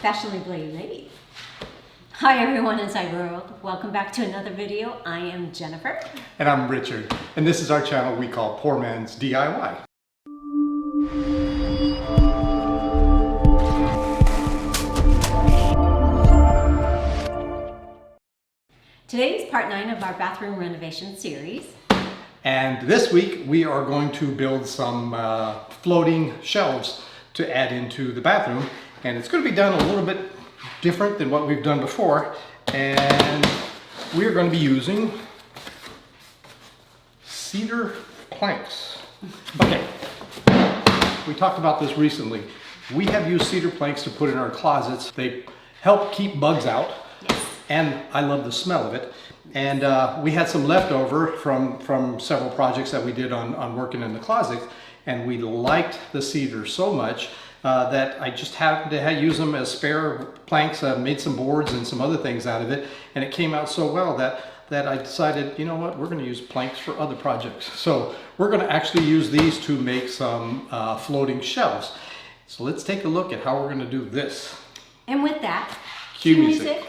fashionably late. Hi everyone inside world. Welcome back to another video. I am Jennifer. And I'm Richard. And this is our channel we call Poor Man's DIY. Today is part 9 of our bathroom renovation series. And this week we are going to build some floating shelves to add into the bathroom. And it's going to be done a little bit different than what we've done before. And we're going to be using cedar planks. Okay, we talked about this recently. We have used cedar planks to put in our closets. They help keep bugs out. Yes. And I love the smell of it. And we had some leftover from several projects that we did on working in the closet. And we liked the cedar so much that I just happened to use them as spare planks, made some boards and some other things out of it. And it came out so well that I decided, you know what, we're going to use planks for other projects. So we're going to actually use these to make some floating shelves. So let's take a look at how we're going to do this. And with that, Cue music.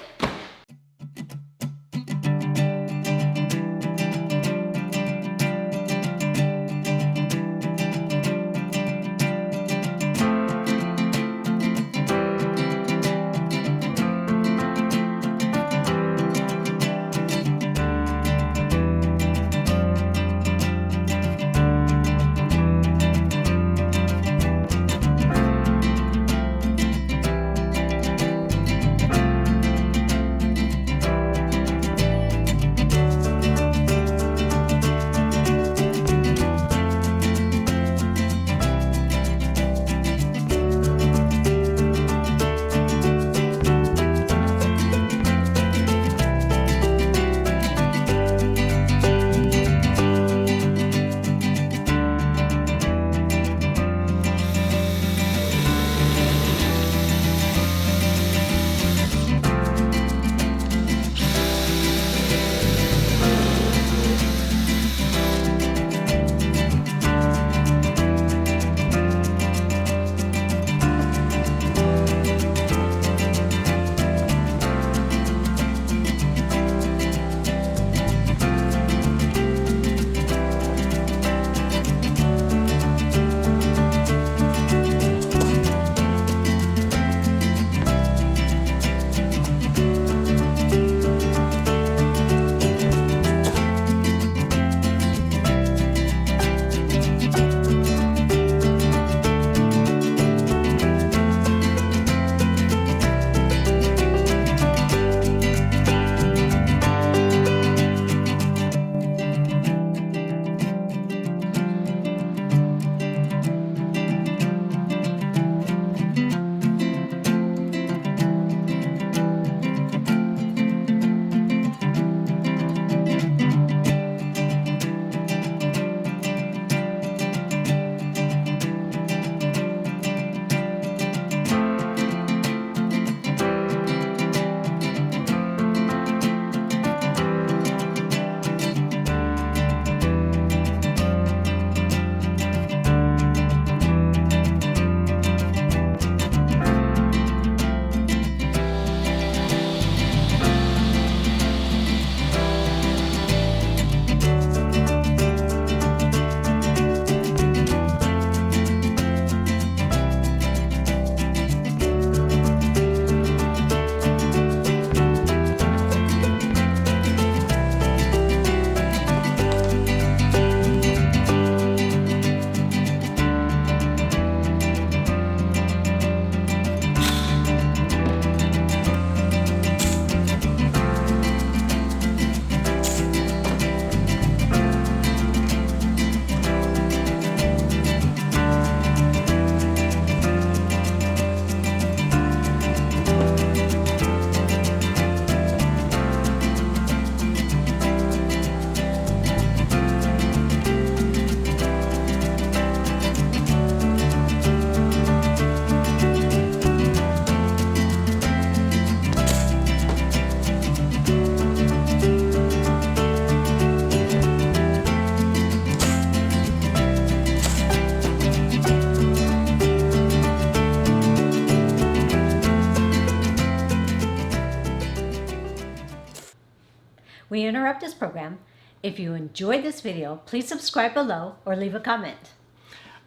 we interrupt this program. If you enjoyed this video, please subscribe below or leave a comment.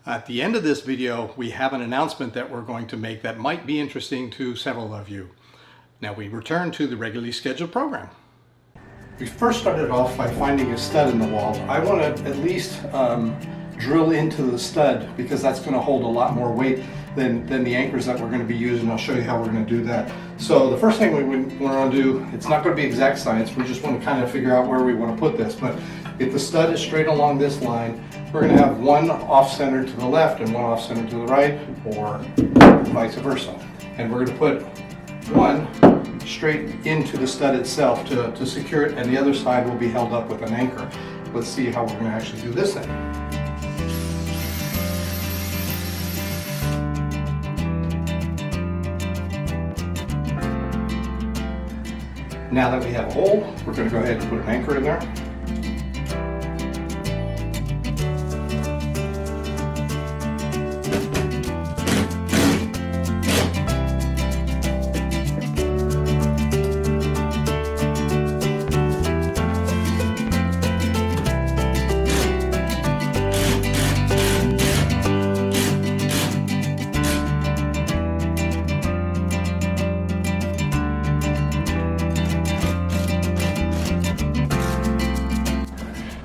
At the end of this video, we have an announcement that we're going to make that might be interesting to several of you. Now we return to the regularly scheduled program. We first started off by finding a stud in the wall. I want to at least drill into the stud because that's going to hold a lot more weight than the anchors that we're going to be using. I'll show you how we're going to do that. So the first thing we want to do, it's not going to be exact science, we just want to kind of figure out where we want to put this. But if the stud is straight along this line, we're going to have one off-center to the left and one off-center to the right, or vice versa. And we're going to put one straight into the stud itself to secure it, and the other side will be held up with an anchor. Let's see how we're going to actually do this thing. Now that we have a hole, we're going to go ahead and put an anchor in there.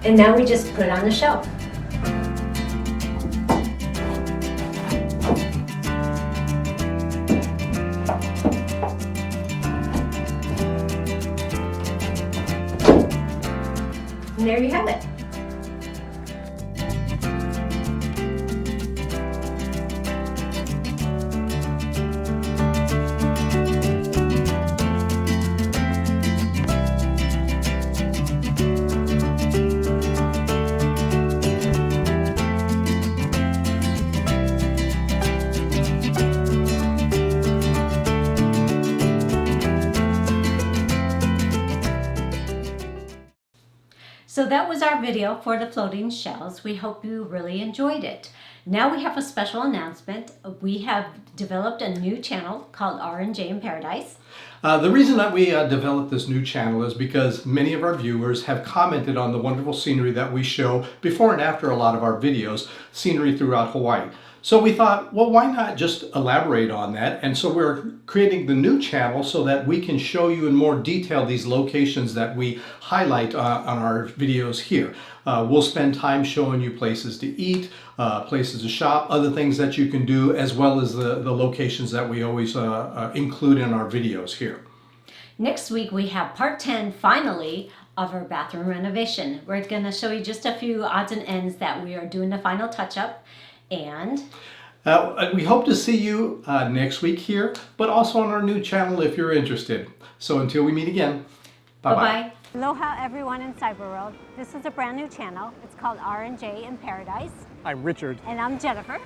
And now we just put it on the shelf. And there you have it. So that was our video for the floating shells. We hope you really enjoyed it. Now we have a special announcement. We have developed a new channel called R&J in Paradise. The reason that we developed this new channel is because many of our viewers have commented on the wonderful scenery that we show before and after a lot of our videos, scenery throughout Hawaii. So we thought, well, why not just elaborate on that? And so we're creating the new channel so that we can show you in more detail these locations that we highlight on our videos here. We'll spend time showing you places to eat, places to shop, other things that you can do, as well as the locations that we always include in our videos here. Next week we have part 10, finally, of our bathroom renovation. We're going to show you just a few odds and ends that we are doing the final touch-up. And we hope to see you next week here, but also on our new channel if you're interested. So until we meet again, bye-bye. Aloha everyone in Cyber World. This is a brand new channel. It's called R&J in Paradise. I'm Richard. And I'm Jennifer.